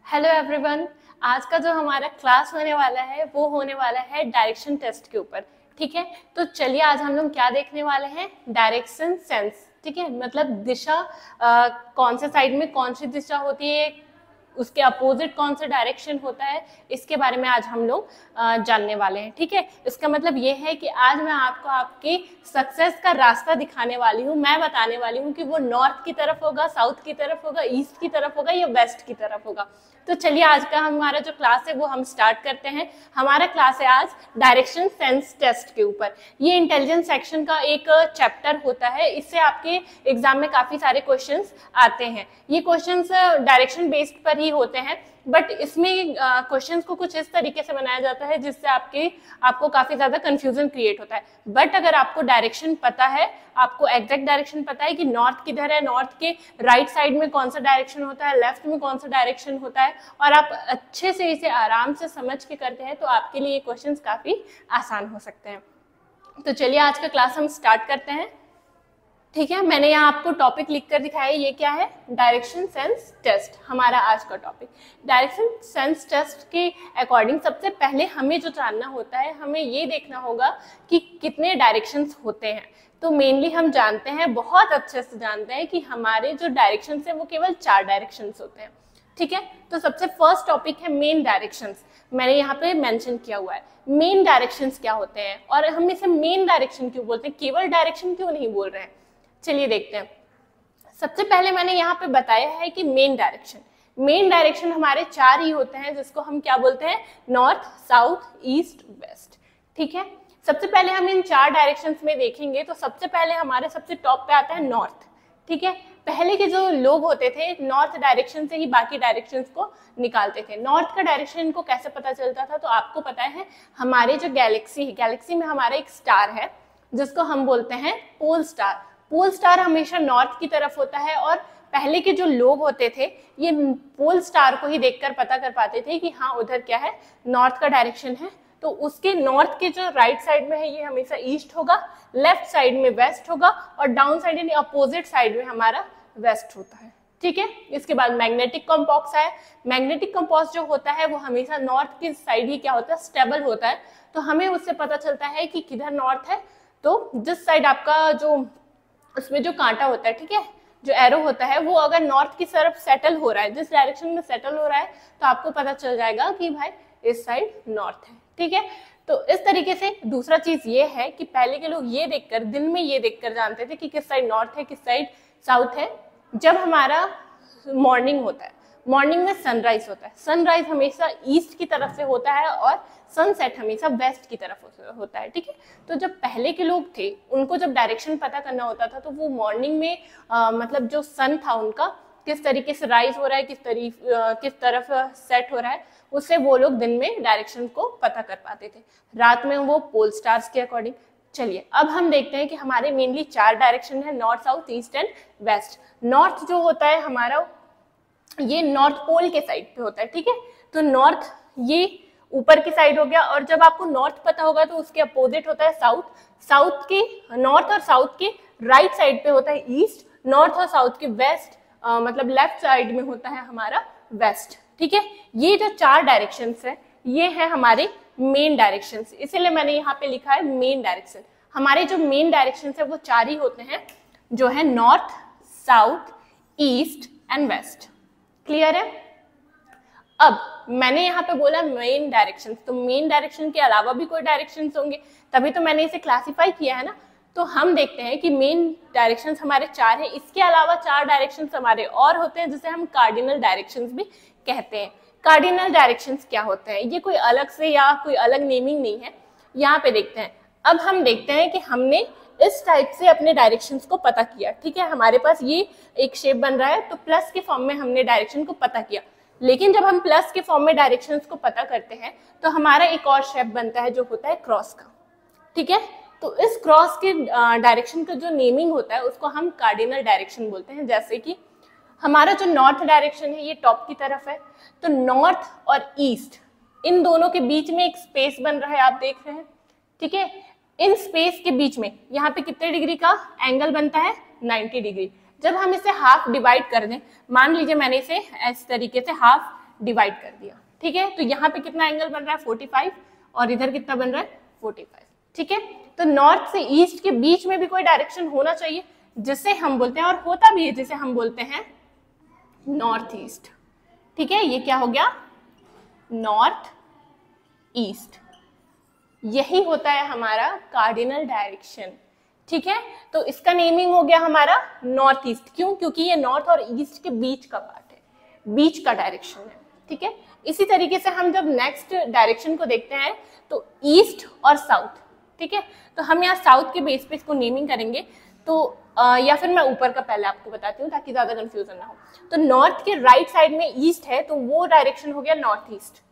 Hello everyone. आज का जो हमारा क्लास होने वाला है वो होने वाला है डायरेक्शन टेस्ट के ऊपर। ठीक है, तो चलिए आज हम लोग क्या देखने वाले हैं, डायरेक्शन सेंस। ठीक है, मतलब दिशा, कौन से साइड में कौन सी दिशा होती है, उसके अपोजिट कौन सा डायरेक्शन होता है, इसके बारे में आज हम लोग जानने वाले हैं। ठीक है, इसका मतलब ये है कि आज मैं आपको आपकी सक्सेस का रास्ता दिखाने वाली हूँ। मैं बताने वाली हूँ कि वो नॉर्थ की तरफ होगा, साउथ की तरफ होगा, ईस्ट की तरफ होगा या वेस्ट की तरफ होगा। तो चलिए आज का हमारा जो क्लास है वो हम स्टार्ट करते हैं। हमारा क्लास है आज डायरेक्शन सेंस टेस्ट के ऊपर। ये इंटेलिजेंस सेक्शन का एक चैप्टर होता है। इससे आपके एग्जाम में काफी सारे क्वेश्चंस आते हैं। ये क्वेश्चंस डायरेक्शन बेस्ड पर ही होते हैं, बट इसमें क्वेश्चंस को कुछ इस तरीके से बनाया जाता है जिससे आपको काफी ज्यादा कंफ्यूजन क्रिएट होता है। बट अगर आपको डायरेक्शन पता है, आपको एग्जैक्ट डायरेक्शन पता है कि नॉर्थ किधर है, नॉर्थ के राइट साइड में कौन सा डायरेक्शन होता है, लेफ्ट में कौन सा डायरेक्शन होता है, और आप अच्छे से इसे आराम से समझ के करते हैं, तो आपके लिए ये क्वेश्चंस काफी आसान हो सकते हैं। तो चलिए आज का क्लास हम स्टार्ट करते हैं। ठीक है, मैंने यहाँ आपको टॉपिक लिख कर दिखाया। ये क्या है, डायरेक्शन सेंस टेस्ट, हमारा आज का टॉपिक। डायरेक्शन सेंस टेस्ट के अकॉर्डिंग सबसे पहले हमें जो जानना होता है, हमें ये देखना होगा कि कितने डायरेक्शंस होते हैं। तो मेनली हम जानते हैं, बहुत अच्छे से जानते हैं कि हमारे जो डायरेक्शन है वो केवल 4 डायरेक्शंस होते हैं। ठीक है, तो सबसे फर्स्ट टॉपिक है मेन डायरेक्शंस। मैंने यहाँ पे मेंशन किया हुआ है मेन डायरेक्शंस क्या होते हैं, और हम इसे मेन डायरेक्शन क्यों बोलते हैं, केवल डायरेक्शन क्यों नहीं बोल रहे हैं। चलिए देखते हैं। सबसे पहले मैंने यहाँ पे बताया है कि मेन डायरेक्शन हमारे 4 ही होते हैं, जिसको हम क्या बोलते हैं, नॉर्थ, साउथ, ईस्ट, वेस्ट। ठीक है, सबसे पहले हम इन 4 डायरेक्शंस में देखेंगे। तो सबसे पहले हमारे सबसे टॉप पे आता है नॉर्थ। ठीक है, पहले के जो लोग होते थे नॉर्थ डायरेक्शन से ही बाकी डायरेक्शंस को निकालते थे। नॉर्थ का डायरेक्शन इनको कैसे पता चलता था, तो आपको पता है हमारे जो गैलेक्सी है, गैलेक्सी में हमारा एक स्टार है जिसको हम बोलते हैं पोल स्टार। पोल स्टार हमेशा नॉर्थ की तरफ होता है, और पहले के जो लोग होते थे ये पोल स्टार को ही देखकर पता कर पाते थे कि हाँ उधर क्या है, नॉर्थ का डायरेक्शन है। तो उसके नॉर्थ के जो राइट साइड में है ये हमेशा ईस्ट होगा, लेफ्ट साइड में वेस्ट होगा, और डाउन साइड यानी अपोजिट साइड में हमारा वेस्ट होता है। ठीक है, इसके बाद मैग्नेटिक कंपास है। मैग्नेटिक कंपास जो होता है वो हमेशा नॉर्थ की साइड ही क्या होता है, स्टेबल होता है। तो हमें उससे पता चलता है कि किधर नॉर्थ है। तो जिस साइड आपका जो उसमें जो कांटा होता है, ठीक है, जो एरो होता है, वो अगर नॉर्थ की तरफ सेटल हो रहा है, जिस डायरेक्शन में सेटल हो रहा है, तो आपको पता चल जाएगा कि भाई इस साइड नॉर्थ है। ठीक है, तो इस तरीके से दूसरा चीज ये है कि पहले के लोग ये देखकर, दिन में ये देखकर जानते थे कि किस साइड नॉर्थ है, किस साइड साउथ है। जब हमारा मॉर्निंग होता है, मॉर्निंग में सनराइज होता है, सनराइज हमेशा ईस्ट की तरफ से होता है और सनसेट हमेशा वेस्ट की तरफ होता है। ठीक है, तो जब पहले के लोग थे उनको जब डायरेक्शन पता करना होता था, तो वो मॉर्निंग में मतलब जो सन था उनका किस तरीके से राइज हो रहा है, किस तरफ सेट हो रहा है, उससे वो लोग दिन में डायरेक्शन को पता कर पाते थे, रात में वो पोल स्टार्स के अकॉर्डिंग। चलिए अब हम देखते हैं कि हमारे मेनली 4 डायरेक्शन है, north, south, east and west. North जो होता है हमारा, ये नॉर्थ पोल के साइड पे होता है। ठीक है, तो नॉर्थ ये ऊपर की साइड हो गया, और जब आपको नॉर्थ पता होगा तो उसके अपोजिट होता है साउथ। साउथ के, नॉर्थ और साउथ के राइट साइड पे होता है ईस्ट। नॉर्थ और साउथ के वेस्ट, मतलब लेफ्ट साइड में होता है हमारा वेस्ट। ठीक है, ये जो 4 डायरेक्शंस है ये है हमारे मेन डायरेक्शंस, इसीलिए मैंने यहाँ पे लिखा है मेन डायरेक्शन। हमारे जो मेन डायरेक्शंस है वो 4 ही होते हैं, जो है north, south, east and west. Clear है। अब मैंने यहाँ पे बोला मेन डायरेक्शन, तो मेन डायरेक्शन के अलावा भी कोई डायरेक्शन होंगे, तभी तो मैंने इसे क्लासिफाई किया है ना। तो हम देखते हैं कि मेन डायरेक्शंस हमारे 4 हैं, इसके अलावा 4 डायरेक्शंस हमारे और होते हैं जिसे हम कार्डिनल डायरेक्शंस भी कहते हैं। कार्डिनल डायरेक्शंस क्या होते हैं, ये कोई अलग से या कोई अलग नेमिंग नहीं है। यहाँ पे देखते हैं। अब हम देखते हैं कि हमने इस टाइप से अपने डायरेक्शंस को पता किया। ठीक है, हमारे पास ये एक शेप बन रहा है, तो प्लस के फॉर्म में हमने डायरेक्शन को पता किया। लेकिन जब हम प्लस के फॉर्म में डायरेक्शंस को पता करते हैं तो हमारा एक और शेप बनता है जो होता है क्रॉस का। ठीक है, तो इस क्रॉस के डायरेक्शन का जो नेमिंग होता है उसको हम कार्डिनल डायरेक्शन बोलते हैं। जैसे कि हमारा जो नॉर्थ डायरेक्शन है ये टॉप की तरफ है, तो नॉर्थ और ईस्ट इन दोनों के बीच में एक स्पेस बन रहा है, आप देख रहे हैं। ठीक है, इन स्पेस के बीच में यहाँ पे कितने डिग्री का एंगल बनता है, 90 डिग्री। जब हम इसे हाफ डिवाइड कर दें, मान लीजिए मैंने इसे इस तरीके से हाफ डिवाइड कर दिया, ठीक है। तो यहाँ पे कितना एंगल बन रहा है 45 और इधर कितना बन रहा है 45, ठीक है। तो नॉर्थ से ईस्ट के बीच में भी कोई डायरेक्शन होना चाहिए जिसे हम बोलते हैं, और होता भी है, जिसे हम बोलते हैं नॉर्थ ईस्ट, ठीक है। ये क्या हो गया नॉर्थ ईस्ट, यही होता है हमारा कार्डिनल डायरेक्शन, ठीक है। तो इसका नेमिंग हो गया हमारा नॉर्थ ईस्ट, क्यों? क्योंकि ये नॉर्थ और ईस्ट के बीच का पार्ट है, बीच का डायरेक्शन है, ठीक है। इसी तरीके से हम जब नेक्स्ट डायरेक्शन को देखते हैं तो ईस्ट और साउथ, ठीक है। तो हम यहाँ साउथ के बेस पे इसको नेमिंग करेंगे, तो या फिर मैं ऊपर का पहले आपको बताती हूँ ताकि ज्यादा कंफ्यूजन ना हो। तो नॉर्थ के राइट साइड में ईस्ट है तो वो डायरेक्शन हो गया नॉर्थ ईस्ट,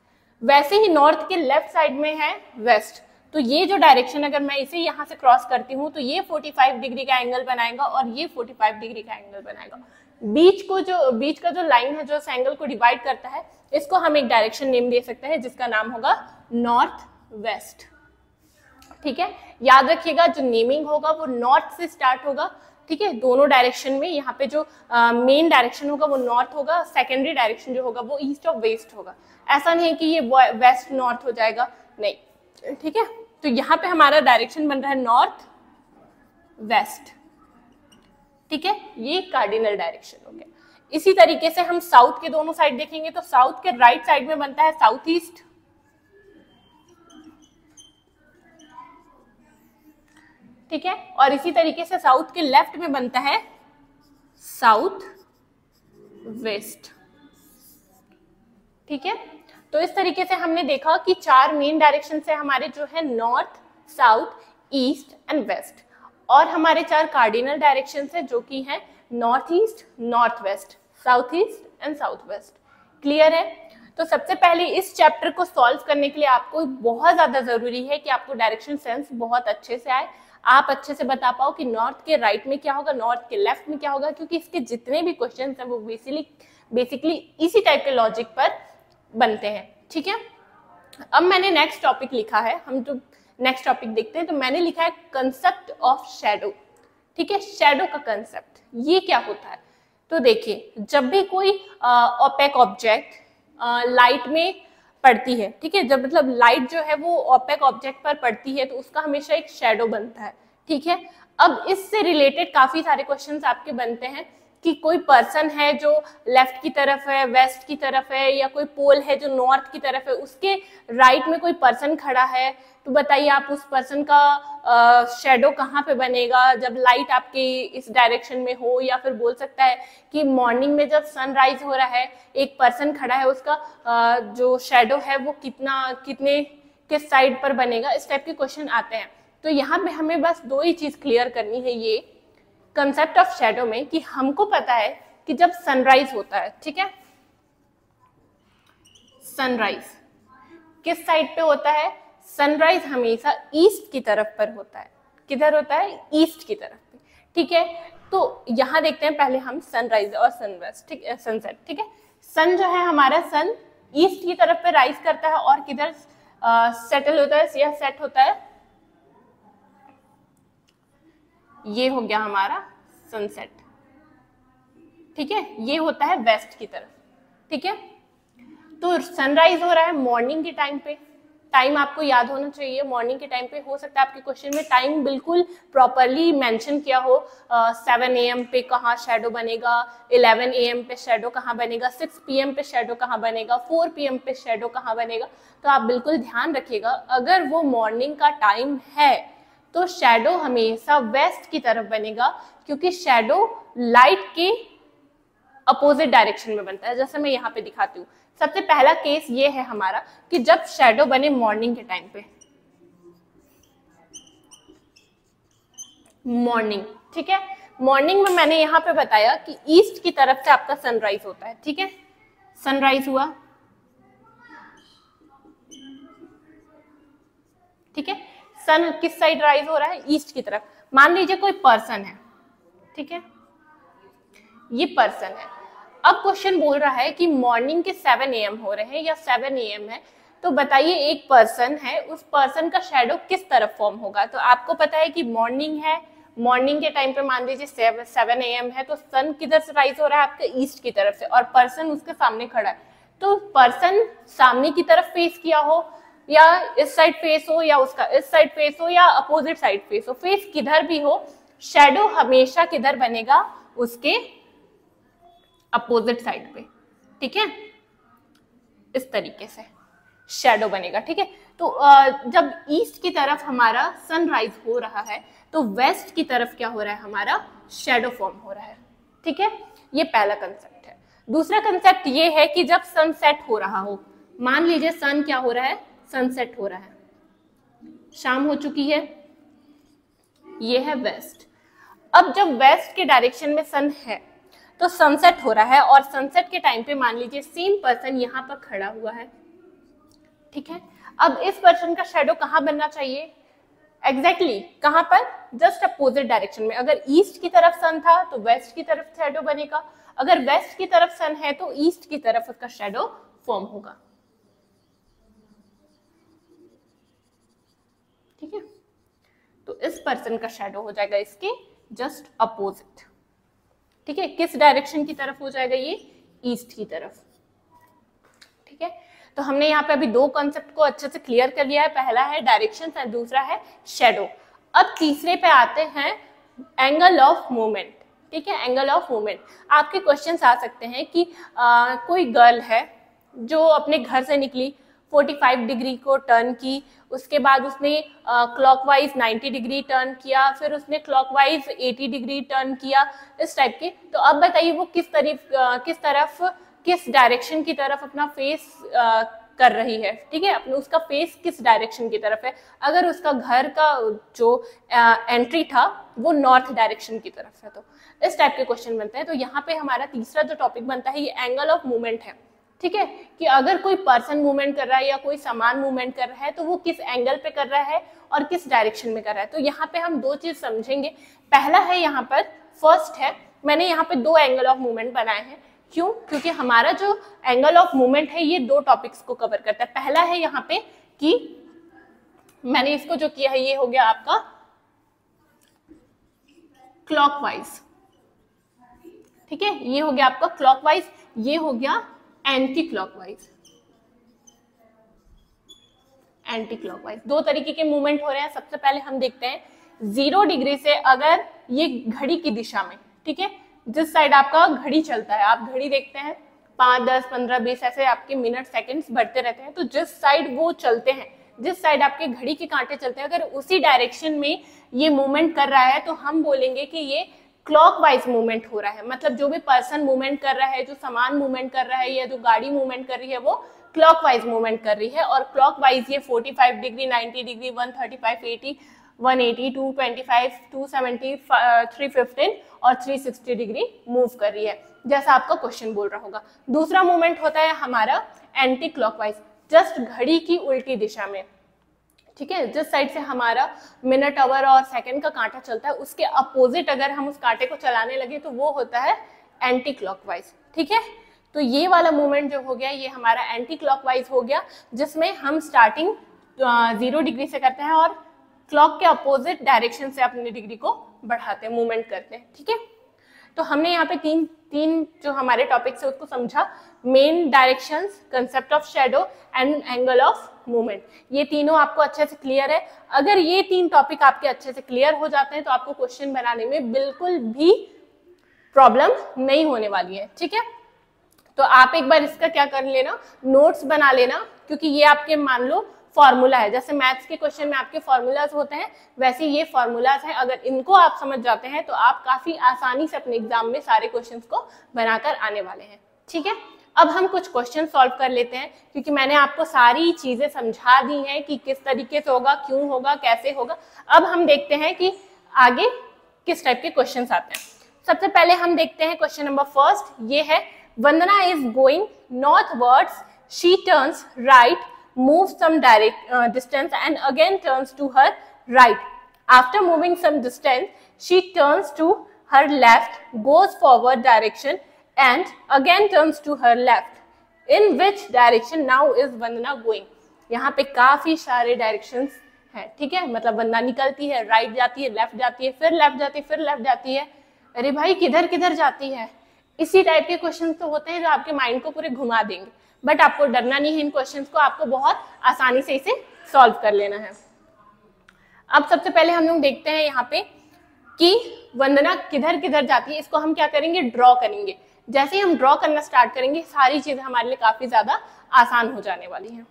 वैसे ही नॉर्थ के लेफ्ट साइड में है वेस्ट, तो ये जो डायरेक्शन अगर मैं इसे यहाँ से क्रॉस करती हूँ तो ये 45 डिग्री का एंगल बनाएगा और ये 45 डिग्री का एंगल बनाएगा। बीच का जो लाइन है जो इस एंगल को डिवाइड करता है, इसको हम एक डायरेक्शन नेम दे सकते हैं जिसका नाम होगा नॉर्थ वेस्ट, ठीक है। याद रखिएगा जो नेमिंग होगा वो नॉर्थ से स्टार्ट होगा, ठीक है। दोनों डायरेक्शन में यहाँ पे जो मेन डायरेक्शन होगा वो नॉर्थ होगा, सेकेंडरी डायरेक्शन जो होगा वो ईस्ट और वेस्ट होगा। ऐसा नहीं है कि ये वेस्ट नॉर्थ हो जाएगा, नहीं, ठीक है। तो यहाँ पे हमारा डायरेक्शन बन रहा है नॉर्थ वेस्ट, ठीक है। ये कार्डिनल डायरेक्शन हो गया। इसी तरीके से हम साउथ के दोनों साइड देखेंगे तो साउथ के राइट साइड में बनता है साउथ ईस्ट, ठीक है। और इसी तरीके से साउथ के लेफ्ट में बनता है साउथ वेस्ट, ठीक है। तो इस तरीके से हमने देखा कि चार मेन डायरेक्शन से हमारे जो है north, south, east and west, और हमारे चार कार्डिनल डायरेक्शन है जो कि है north east, north west, south east and south west. Clear है? तो सबसे पहले इस चैप्टर को सॉल्व करने के लिए आपको बहुत ज्यादा जरूरी है कि आपको डायरेक्शन सेंस बहुत अच्छे से आए, आप अच्छे से बता पाओ कि नॉर्थ के राइट में क्या होगा, नॉर्थ के लेफ्ट में क्या होगा, क्योंकि इसके जितने भी क्वेश्चन हैं वो बेसिकली इसी टाइप के लॉजिक पर बनते हैं, ठीक है। अब मैंने नेक्स्ट टॉपिक लिखा है, हम जो नेक्स्ट टॉपिक देखते हैं तो मैंने लिखा है कंसेप्ट ऑफ शैडो, ठीक है। शैडो का कंसेप्ट ये क्या होता है? तो देखिए, जब भी कोई ओपेक ऑब्जेक्ट लाइट में पड़ती है, ठीक है, जब मतलब लाइट जो है वो ओपेक ऑब्जेक्ट पर पड़ती है तो उसका हमेशा एक शैडो बनता है, ठीक है। अब इससे रिलेटेड काफी सारे क्वेश्चंस आपके बनते हैं कि कोई पर्सन है जो लेफ्ट की तरफ है, वेस्ट की तरफ है, या कोई पोल है जो नॉर्थ की तरफ है, उसके राइट में कोई पर्सन खड़ा है, तो बताइए आप उस पर्सन का शैडो कहाँ पे बनेगा जब लाइट आपके इस डायरेक्शन में हो। या फिर बोल सकता है कि मॉर्निंग में जब सनराइज हो रहा है, एक पर्सन खड़ा है, उसका जो शैडो है वो किस साइड पर बनेगा, इस टाइप के क्वेश्चन आते हैं। तो यहाँ पे हमें बस दो ही चीज क्लियर करनी है ये कंसेप्ट ऑफ शैडो में, कि हमको पता है कि जब सनराइज होता है, ठीक है, सनराइज किस साइड पे होता है? सनराइज हमेशा ईस्ट की तरफ पर होता है। किधर होता है? ईस्ट की तरफ पे, ठीक है। तो यहाँ देखते हैं पहले हम सनराइज और सनवेस्ट, ठीक है, सनसेट, ठीक है। सन जो है हमारा, सन ईस्ट की तरफ पे राइज करता है और किधर सेटल होता है या सेट होता है? ये हो गया हमारा सनसेट, ठीक है। ये होता है वेस्ट की तरफ, ठीक है। तो सनराइज हो रहा है मॉर्निंग के टाइम पे, टाइम आपको याद होना चाहिए, मॉर्निंग के टाइम पे। हो सकता है आपके क्वेश्चन में टाइम बिल्कुल प्रॉपरली मेंशन किया हो, 7 AM पे कहाँ शैडो बनेगा, 11 AM पे शैडो कहाँ बनेगा, 6 PM पे शैडो कहाँ बनेगा, 4 PM पे शैडो कहाँ बनेगा। तो आप बिल्कुल ध्यान रखिएगा, अगर वो मॉर्निंग का टाइम है तो शैडो हमेशा वेस्ट की तरफ बनेगा, क्योंकि शैडो लाइट के अपोजिट डायरेक्शन में बनता है। जैसे मैं यहाँ पे दिखाती हूँ, सबसे पहला केस ये है हमारा कि जब शैडो बने मॉर्निंग के टाइम पे, मॉर्निंग, ठीक है। मॉर्निंग में मैंने यहाँ पे बताया कि ईस्ट की तरफ से आपका सनराइज होता है, ठीक है। सनराइज हुआ, ठीक है। सन किस साइड राइज हो रहा है? ईस्ट की तरफ। मान लीजिए कोई पर्सन है, ठीक है, ये पर्सन है। अब क्वेश्चन बोल रहा है कि मॉर्निंग के 7 AM हो रहे हैं या 7 AM है, तो बताइए एक पर्सन है, उस पर्सन का शैडो किस तरफ फॉर्म होगा? तो आपको पता है कि मॉर्निंग है, मॉर्निंग के टाइम पे मान लीजिए 7 AM है, तो सन किधर से राइज हो रहा है? आपके ईस्ट की तरफ से, और पर्सन उसके सामने खड़ा है। तो पर्सन सामने की तरफ फेस किया हो या इस साइड फेस हो या उसका इस साइड फेस हो या अपोजिट साइड फेस हो, फेस किधर भी हो, शेडो हमेशा किधर बनेगा, उसके अपोजिट साइड पे, ठीक है, इस तरीके से शेडो बनेगा, ठीक है। तो जब ईस्ट की तरफ हमारा सनराइज हो रहा है तो वेस्ट की तरफ क्या हो रहा है, हमारा शेडो फॉर्म हो रहा है, ठीक है। ये पहला कंसेप्ट है। दूसरा कंसेप्ट ये है कि जब सनसेट हो रहा हो, मान लीजिए सन क्या हो रहा है, सनसेट हो रहा है, शाम हो चुकी है, ये है वेस्ट। अब जब वेस्ट के डायरेक्शन में सन है तो सनसेट हो रहा है और सनसेट के टाइम पे मान लीजिए सेम पर्सन यहाँ पर खड़ा हुआ है, ठीक है। अब इस पर्सन का शेडो कहाँ बनना चाहिए, एग्जैक्टली कहाँ पर, जस्ट अपोजिट डायरेक्शन में। अगर ईस्ट की तरफ सन था तो वेस्ट की तरफ शेडो बनेगा, अगर वेस्ट की तरफ सन है तो ईस्ट की तरफ उसका शेडो फॉर्म होगा, ठीक है। तो इस पर्सन का शेडो हो जाएगा इसके जस्ट अपोजिट, ठीक है। किस डायरेक्शन की तरफ हो जाएगा, ये ईस्ट की तरफ, ठीक है। तो हमने यहाँ पे अभी दो कॉन्सेप्ट को अच्छे से क्लियर कर लिया है, पहला है डायरेक्शन और दूसरा है शेडो। अब तीसरे पे आते हैं एंगल ऑफ मूवमेंट, ठीक है। एंगल ऑफ मूवमेंट, आपके क्वेश्चंस आ सकते हैं कि कोई गर्ल है जो अपने घर से निकली, 45 डिग्री को टर्न की, उसके बाद उसने क्लॉकवाइज 90 डिग्री टर्न किया, फिर उसने क्लॉकवाइज 80 डिग्री टर्न किया, इस टाइप के। तो अब बताइए वो किस डायरेक्शन की तरफ अपना फेस कर रही है, ठीक है, अपने उसका फेस किस डायरेक्शन की तरफ है। अगर उसका घर का जो एंट्री था वो नॉर्थ डायरेक्शन की तरफ है तो इस टाइप के क्वेश्चन बनते हैं। तो यहाँ पे हमारा तीसरा जो टॉपिक बनता है ये एंगल ऑफ मूवमेंट है, ठीक है, कि अगर कोई पर्सन मूवमेंट कर रहा है या कोई सामान मूवमेंट कर रहा है तो वो किस एंगल पे कर रहा है और किस डायरेक्शन में कर रहा है। तो यहाँ पे हम दो चीज समझेंगे। पहला है यहाँ पर, फर्स्ट है, मैंने यहाँ पे दो एंगल ऑफ मूवमेंट बनाए हैं, क्यों, क्योंकि हमारा जो एंगल ऑफ मूवमेंट है ये दो टॉपिक्स को कवर करता है। पहला है यहाँ पे कि मैंने इसको जो किया है ये हो गया आपका क्लॉकवाइज, ठीक है, ये हो गया आपका क्लॉकवाइज, ये हो गया एंटी क्लॉकवाइज। एंटी क्लॉकवाइज दो तरीके के मूवमेंट हो रहे हैं। सबसे पहले हम देखते हैं 0 डिग्री से, अगर ये घड़ी की दिशा में, ठीक है, जिस साइड आपका घड़ी चलता है, आप घड़ी देखते हैं 5, 10, 15, 20 ऐसे आपके मिनट सेकंड्स बढ़ते रहते हैं, तो जिस साइड वो चलते हैं, जिस साइड आपके घड़ी के कांटे चलते हैं, अगर उसी डायरेक्शन में ये मूवमेंट कर रहा है तो हम बोलेंगे कि ये क्लॉकवाइज मूवमेंट हो रहा है। मतलब जो भी पर्सन मूवमेंट कर रहा है, जो सामान मूवमेंट कर रहा है या जो गाड़ी मूवमेंट कर रही है वो क्लॉकवाइज मूवमेंट कर रही है। और क्लॉकवाइज ये 45 डिग्री, 90 डिग्री, 135, 80, 180, 225, 270, 315 और 360 डिग्री मूव कर रही है, जैसा आपका क्वेश्चन बोल रहा होगा। दूसरा मूवमेंट होता है हमारा एंटी क्लॉकवाइज, जस्ट घड़ी की उल्टी दिशा में, ठीक है, जिस साइड से हमारा मिनट, आवर और सेकंड का कांटा चलता है उसके अपोजिट अगर हम उस कांटे को चलाने लगे तो वो होता है एंटी क्लॉकवाइज, ठीक है। तो ये वाला मूवमेंट जो हो गया ये हमारा एंटी क्लॉकवाइज हो गया, जिसमें हम स्टार्टिंग 0 डिग्री से करते हैं और क्लॉक के अपोजिट डायरेक्शन से अपनी डिग्री को बढ़ाते हैं, मूवमेंट करते हैं, ठीक है। तो हमने यहाँ पे तीन जो हमारे टॉपिक्स है उसको समझा, main directions, concept of shadow and angle of movement. ये तीनों आपको अच्छे से क्लियर है। अगर ये 3 टॉपिक आपके अच्छे से क्लियर हो जाते हैं तो आपको क्वेश्चन बनाने में बिल्कुल भी प्रॉब्लम नहीं होने वाली है, ठीक है। तो आप एक बार इसका क्या कर लेना, नोट्स बना लेना, क्योंकि ये आपके मान लो फॉर्मूला है, जैसे मैथ्स के क्वेश्चन में आपके फॉर्मूलाज होते हैं वैसे ये फॉर्मूलाज हैं। अगर इनको आप समझ जाते हैं तो आप काफी आसानी से अपने एग्जाम में सारे क्वेश्चंस को बनाकर आने वाले हैं, ठीक है। अब हम कुछ क्वेश्चन सॉल्व कर लेते हैं, क्योंकि मैंने आपको सारी चीजें समझा दी हैं कि किस तरीके से होगा, क्यों होगा, कैसे होगा। अब हम देखते हैं कि आगे किस टाइप के क्वेश्चंस आते हैं। सबसे पहले हम देखते हैं क्वेश्चन नंबर फर्स्ट, ये है Vandana is going northwards, she turns right, moves some distance and again turns to her right. After moving some distance, she turns to her left, goes forward direction and again turns to her left. In which direction now is Vandana going? यहाँ पे काफी सारे directions हैं, ठीक है, मतलब वंदना निकलती है, राइट जाती है, लेफ्ट जाती है, फिर लेफ्ट जाती है, फिर लेफ्ट जाती है। अरे भाई किधर किधर जाती है? इसी टाइप के क्वेश्चन तो होते हैं जो आपके माइंड को पूरे घुमा देंगे। बट आपको डरना नहीं है इन क्वेश्चंस को, आपको बहुत आसानी से इसे सॉल्व कर लेना है। अब सबसे पहले हम लोग देखते हैं यहाँ पे कि वंदना किधर किधर जाती है। इसको हम क्या करेंगे, ड्रॉ करेंगे। जैसे ही हम ड्रॉ करना स्टार्ट करेंगे सारी चीजें हमारे लिए काफी ज्यादा आसान हो जाने वाली हैं।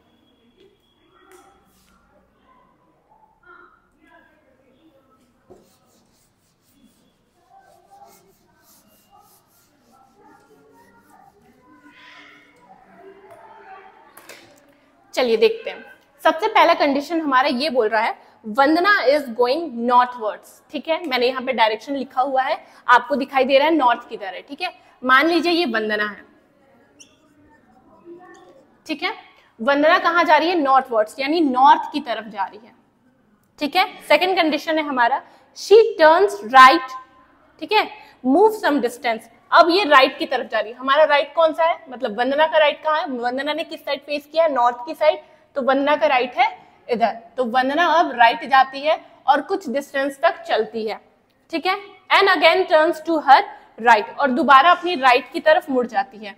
चलिए देखते हैं। सबसे पहला कंडीशन हमारा ये बोल रहा है वंदना इज गोइंग नॉर्थवर्ड्स। ठीक है, मैंने यहाँ पे डायरेक्शन लिखा हुआ है, आपको दिखाई दे रहा है नॉर्थ किधर है। ठीक है, मान लीजिए ये वंदना है। ठीक है, वंदना कहाँ जा रही है, नॉर्थवर्ड्स, यानी नॉर्थ की तरफ जा रही है। ठीक है, सेकंड कंडीशन है हमारा शी टर्न्स राइट। ठीक है, मूव सम डिस्टेंस। अब ये राइट की तरफ जा रही है। हमारा राइट कौन सा है, मतलब वंदना का राइट कहाँ है, वंदना ने किस साइड फेस किया है, नॉर्थ की साइड, तो वंदना का राइट है इधर। तो वंदना अब राइट जाती है और कुछ डिस्टेंस तक चलती है। ठीक है, and again turns to her right, और दोबारा अपनी राइट की तरफ मुड़ जाती है।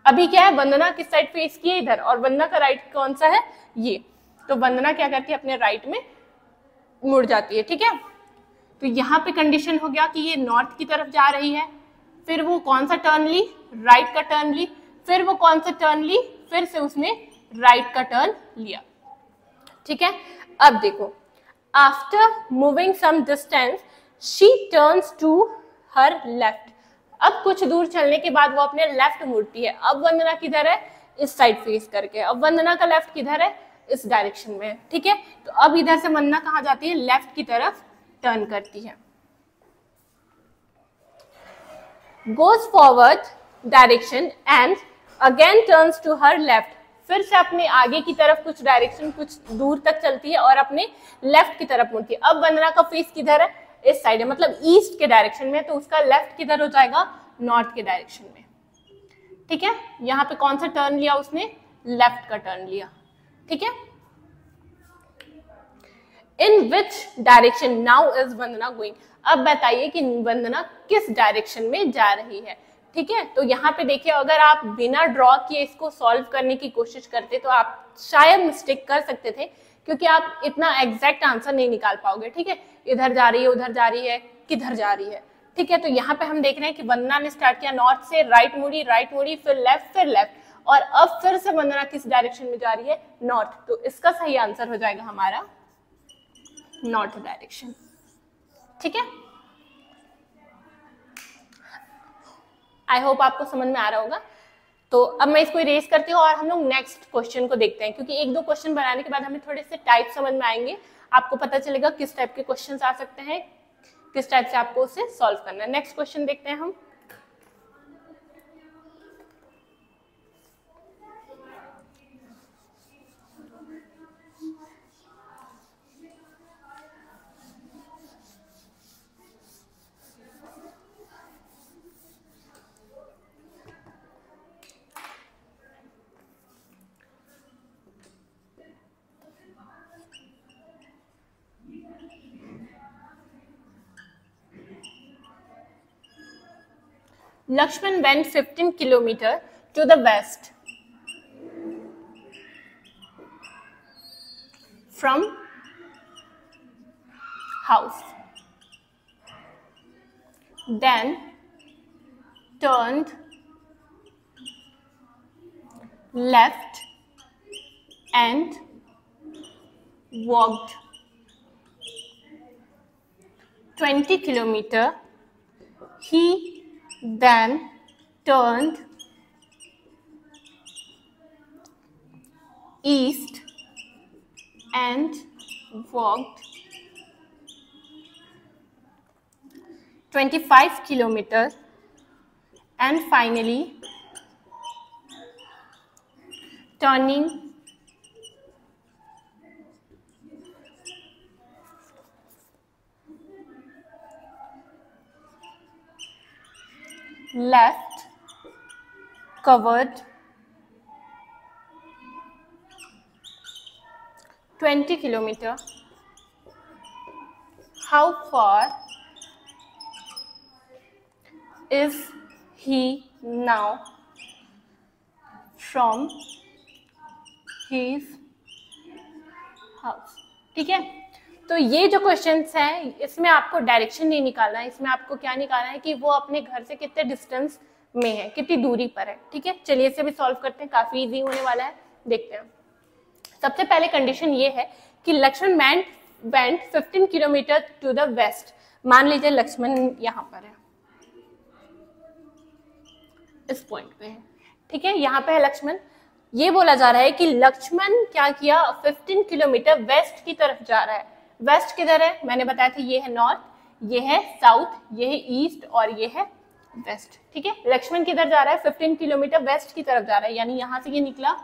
अभी क्या है, वंदना किस साइड फेस की है, इधर, और वंदना का राइट कौन सा है, ये। तो वंदना क्या करती है, अपने राइट में मुड़ जाती है। ठीक है, तो यहाँ पे कंडीशन हो गया कि ये नॉर्थ की तरफ जा रही है। फिर वो कौन सा टर्न ली, राइट का टर्न ली। फिर वो कौन सा टर्न ली, फिर से उसने राइट का टर्न लिया। ठीक है, अब देखो, after moving some distance she turns to her left. अब कुछ दूर चलने के बाद वो अपने लेफ्ट मुड़ती है। अब वंदना किधर है, इस साइड फेस करके। अब वंदना का लेफ्ट किधर है, इस डायरेक्शन में। ठीक है, तो अब इधर से वंदना कहाँ जाती है, लेफ्ट की तरफ टर्न करती है। Goes forward direction and again turns to her left. फिर से अपने आगे की तरफ कुछ डायरेक्शन, कुछ दूर तक चलती है और अपने लेफ्ट की तरफ मुड़ती है। अब वंदना का फेस किधर है, इस साइड है, मतलब ईस्ट के डायरेक्शन में, तो उसका लेफ्ट किधर हो जाएगा, नॉर्थ के डायरेक्शन में। ठीक है, यहाँ पे कौन सा टर्न लिया उसने, लेफ्ट का टर्न लिया। ठीक है, in which direction now is Vandana going. अब बताइए कि वंदना किस डायरेक्शन में जा रही है। ठीक है, तो यहाँ पे देखिए, अगर आप बिना ड्रॉ किए इसको सॉल्व करने की कोशिश करते तो आप शायद मिस्टेक कर सकते थे, क्योंकि आप इतना एग्जैक्ट आंसर नहीं निकाल पाओगे। ठीक है, इधर जा रही है, उधर जा रही है, किधर जा रही है। ठीक है, तो यहाँ पे हम देख रहे हैं कि वंदना ने स्टार्ट किया नॉर्थ से, राइट मुड़ी, फिर लेफ्ट, और अब फिर से वंदना किस डायरेक्शन में जा रही है, नॉर्थ। तो इसका सही आंसर हो जाएगा हमारा नॉर्थ डायरेक्शन। ठीक है, आई होप आपको समझ में आ रहा होगा। तो अब मैं इसको इरेज करती हूँ और हम लोग नेक्स्ट क्वेश्चन को देखते हैं, क्योंकि एक दो क्वेश्चन बनाने के बाद हमें थोड़े से टाइप समझ में आएंगे। आपको पता चलेगा किस टाइप के क्वेश्चंस आ सकते हैं, किस टाइप से आपको उसे सॉल्व करना है। नेक्स्ट क्वेश्चन देखते हैं हम। Lakshman went 15 kilometers to the west from house, then turned left and walked 20 kilometers. He then turned east and walked 25 kilometers, and finally turning left, covered 20 kilometers. How far is he now from his house. ठीक है, तो ये जो questions हैं इसमें आपको direction नहीं निकालना है, इसमें आपको क्या निकालना है कि वो अपने घर से कितने डिस्टेंस में है, कितनी दूरी पर है। ठीक है, चलिए इसे भी सॉल्व करते हैं, काफी इजी होने वाला है, देखते हैं। सबसे पहले कंडीशन ये है कि Lakshman went 15 kilometre to the west. मान लीजिए लक्ष्मण यहाँ पर है, इस पॉइंट पे है। ठीक है, यहाँ पे है लक्ष्मण। ये बोला जा रहा है कि लक्ष्मण क्या किया, 15 किलोमीटर वेस्ट की तरफ जा रहा है। वेस्ट किधर है, मैंने बताया था ये है नॉर्थ, ये है साउथ, ये है ईस्ट और ये है वेस्ट। ठीक है, लक्ष्मण किधर जा रहा है, 15 किलोमीटर वेस्ट की तरफ जा रहा है, यानी यहां से ये निकला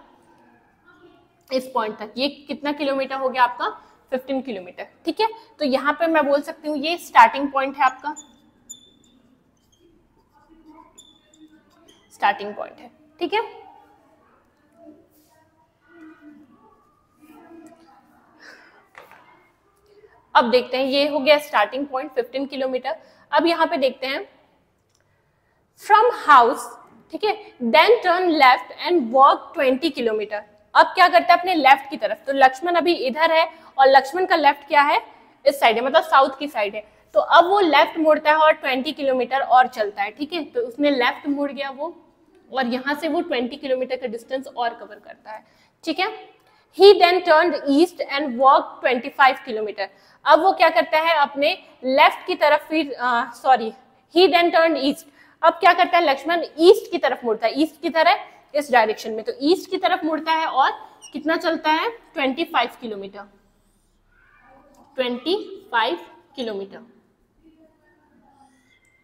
इस पॉइंट तक। ये कितना किलोमीटर हो गया आपका, 15 किलोमीटर। ठीक है, तो यहाँ पे मैं बोल सकती हूँ ये स्टार्टिंग पॉइंट है आपका, स्टार्टिंग पॉइंट है। ठीक है, अब देखते हैं, ये हो गया स्टार्टिंग पॉइंट 15 किलोमीटर। अब यहाँ पे देखते हैं फ्रॉम हाउस। ठीक है, then turn left and walk 20 kilometre. अब क्या करता है, अपने लेफ्ट की तरफ। तो लक्ष्मण अभी इधर है और लक्ष्मण का लेफ्ट क्या है, इस साइड है, मतलब साउथ की साइड है। तो अब वो लेफ्ट मुड़ता है और 20 किलोमीटर और चलता है। ठीक है, तो उसने लेफ्ट मुड़ गया वो, और यहाँ से वो 20 किलोमीटर का डिस्टेंस और कवर करता है। ठीक है, he then turned east and walked 25 kilometre. अब वो क्या करता है, अपने लेफ्ट की तरफ फिर he then turned east। अब क्या करता है, लक्ष्मण ईस्ट की तरफ मुड़ता है। ईस्ट की तरफ इस डायरेक्शन में, तो ईस्ट की तरफ मुड़ता है और कितना चलता है, 25 किलोमीटर। 25 किलोमीटर।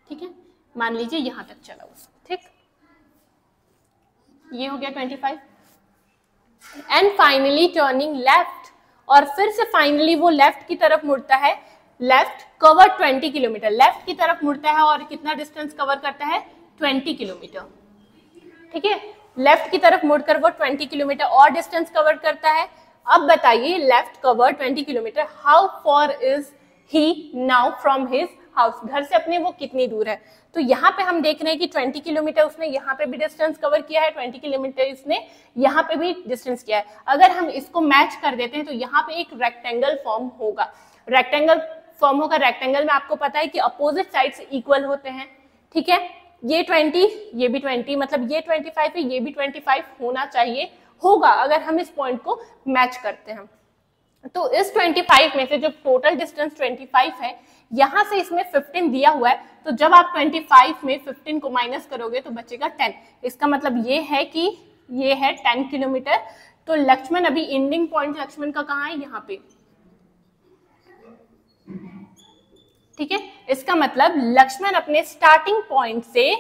ठीक है, मान लीजिए यहां तक चला वो। ठीक, ये हो गया 25। एंड फाइनली टर्निंग लेफ्ट, और फिर से फाइनली वो लेफ्ट की तरफ मुड़ता है। लेफ्ट कवर 20 किलोमीटर, लेफ्ट की तरफ मुड़ता है और कितना डिस्टेंस कवर करता है, 20 किलोमीटर। ठीक है, लेफ्ट की तरफ मुड़कर वो 20 किलोमीटर और डिस्टेंस कवर करता है। अब बताइए, left cover 20 kilometre, how for is he now from his house. घर से अपने वो कितनी दूर है। तो यहाँ पे हम देख रहे हैं कि 20 किलोमीटर उसने यहाँ पे भी डिस्टेंस कवर किया है, 20 किलोमीटर इसने यहाँ पे भी डिस्टेंस किया है। अगर हम इसको मैच कर देते हैं तो यहाँ पे एक रेक्टेंगल फॉर्म होगा। रेक्टेंगल फॉर्म होगा, रेक्टेंगल में आपको पता है कि अपोजिट साइड्स इक्वल होते हैं। ठीक है, ये 20, ये भी 20, मतलब ये 25 है, ये भी 25 होना चाहिए, होगा अगर हम इस पॉइंट को मैच करते हैं। तो इस 25 में से जो टोटल डिस्टेंस 25 है, यहां से इसमें 15 दिया हुआ है, तो जब आप 25 में 15 को माइनस करोगे तो बचेगा 10। इसका मतलब ये है कि ये है 10 किलोमीटर। तो लक्ष्मण अभी एंडिंग पॉइंट लक्ष्मण का कहाँ है, यहाँ पे। ठीक है, इसका मतलब लक्ष्मण अपने स्टार्टिंग पॉइंट से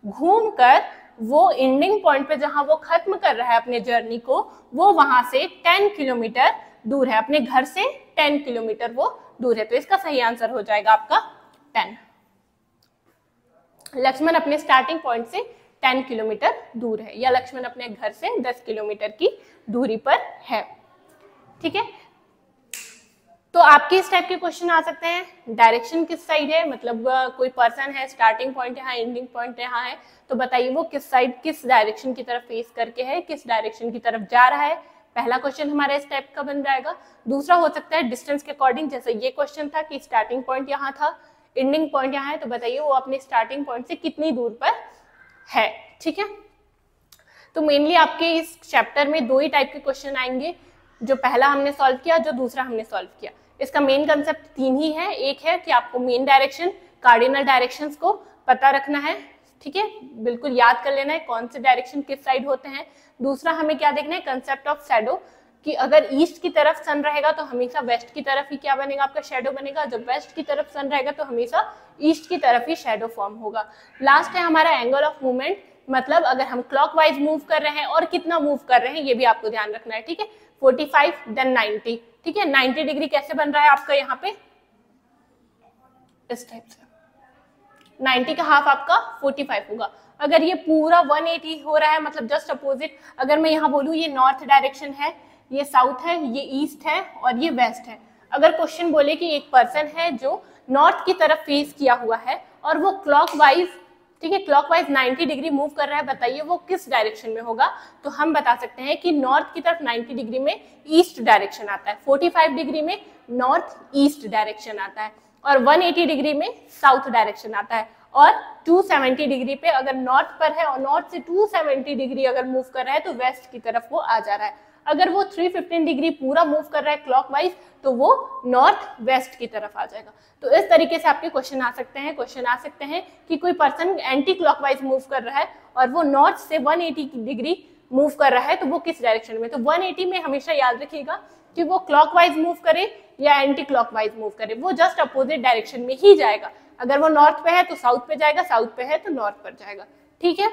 घूमकर वो एंडिंग पॉइंट पे जहां वो खत्म कर रहा है अपने जर्नी को, वो वहां से 10 किलोमीटर दूर है, अपने घर से 10 किलोमीटर वो दूर है। तो इसका सही आंसर हो जाएगा आपका 10। लक्ष्मण अपने स्टार्टिंग पॉइंट से 10 किलोमीटर दूर है, या लक्ष्मण अपने घर से 10 किलोमीटर की दूरी पर है। ठीक है, तो आपके इस टाइप के क्वेश्चन आ सकते हैं। डायरेक्शन किस साइड है, मतलब कोई पर्सन है, स्टार्टिंग पॉइंट यहाँ, एंडिंग पॉइंट यहाँ है, तो बताइए वो किस साइड, किस डायरेक्शन की तरफ फेस करके है, किस डायरेक्शन की तरफ जा रहा है। पहला क्वेश्चन हमारा इस टाइप का बन जाएगा। दूसरा हो सकता है डिस्टेंस के अकॉर्डिंग, जैसे ये क्वेश्चन था कि स्टार्टिंग पॉइंट यहाँ था, एंडिंग पॉइंट यहाँ है, तो बताइए वो अपने स्टार्टिंग पॉइंट से कितनी दूर पर है। ठीक है, तो मेनली आपके इस चैप्टर में दो ही टाइप के क्वेश्चन आएंगे, जो पहला हमने सॉल्व किया, जो दूसरा हमने सॉल्व किया। इसका मेन कंसेप्ट तीन ही है। एक है कि आपको मेन डायरेक्शन, कार्डिनल डायरेक्शंस को पता रखना है। ठीक है, बिल्कुल याद कर लेना है कौन से डायरेक्शन किस साइड होते हैं। दूसरा हमें क्या देखना है, कंसेप्ट ऑफ शैडो, कि अगर ईस्ट की तरफ सन रहेगा तो हमेशा वेस्ट की तरफ ही क्या बनेगा, आपका शैडो बनेगा। जब वेस्ट की तरफ सन रहेगा तो हमेशा ईस्ट की तरफ ही शैडो फॉर्म होगा। लास्ट है हमारा एंगल ऑफ मूवमेंट, मतलब अगर हम क्लॉकवाइज मूव कर रहे हैं और कितना मूव कर रहे हैं ये भी आपको ध्यान रखना है। ठीक है, 45 देन 90। ठीक है, 90 डिग्री कैसे बन रहा है आपका यहाँ पे, इस टाइप से। 90 का हाफ आपका 45 होगा। अगर ये पूरा 180 हो रहा है, मतलब जस्ट अपोजिट, अगर मैं यहाँ बोलूँ ये नॉर्थ डायरेक्शन है, ये साउथ है, ये ईस्ट है और ये वेस्ट है। अगर क्वेश्चन बोले कि एक पर्सन है जो नॉर्थ की तरफ फेस किया हुआ है और वो क्लॉकवाइज ठीक है, क्लॉकवाइज 90 डिग्री मूव कर रहा है, बताइए वो किस डायरेक्शन में होगा। तो हम बता सकते हैं कि नॉर्थ की तरफ 90 डिग्री में ईस्ट डायरेक्शन आता है, 45 डिग्री में नॉर्थ ईस्ट डायरेक्शन आता है, और 180 डिग्री में साउथ डायरेक्शन आता है, और 270 डिग्री पे अगर नॉर्थ पर है और नॉर्थ से 270 डिग्री अगर मूव कर रहा है तो वेस्ट की तरफ वो आ जा रहा है। अगर वो 315 डिग्री पूरा मूव कर रहा है क्लॉकवाइज तो वो नॉर्थ वेस्ट की तरफ आ जाएगा। तो इस तरीके से आपके क्वेश्चन आ सकते हैं कि कोई पर्सन एंटी क्लॉकवाइज मूव कर रहा है और वो नॉर्थ से 180 डिग्री मूव कर रहा है तो वो किस डायरेक्शन में। तो 180 में हमेशा याद रखिएगा कि वो क्लॉकवाइज मूव करे या एंटी क्लॉकवाइज मूव करे, वो जस्ट अपोजिट डायरेक्शन में ही जाएगा। अगर वो नॉर्थ पे है तो साउथ पे जाएगा, साउथ पे है तो नॉर्थ पर जाएगा। ठीक है,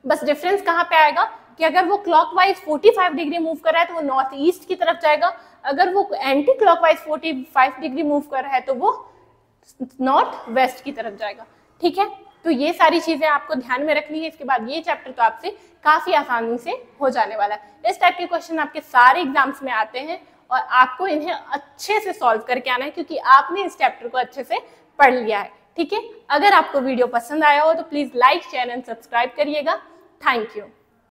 बस डिफरेंस कहाँ पे आएगा कि अगर वो क्लॉकवाइज 45 डिग्री मूव कर रहा है तो वो नॉर्थ ईस्ट की तरफ जाएगा, अगर वो एंटी क्लॉकवाइज 45 डिग्री मूव कर रहा है तो वो नॉर्थ वेस्ट की तरफ जाएगा। ठीक है, तो ये सारी चीजें आपको ध्यान में रखनी है। इसके बाद ये चैप्टर तो आपसे काफी आसानी से हो जाने वाला है। इस टाइप के क्वेश्चन आपके सारे एग्जाम्स में आते हैं और आपको इन्हें अच्छे से सॉल्व करके आना है क्योंकि आपने इस चैप्टर को अच्छे से पढ़ लिया है। ठीक है, अगर आपको वीडियो पसंद आया हो तो please like, share and subscribe करिएगा। Thank you.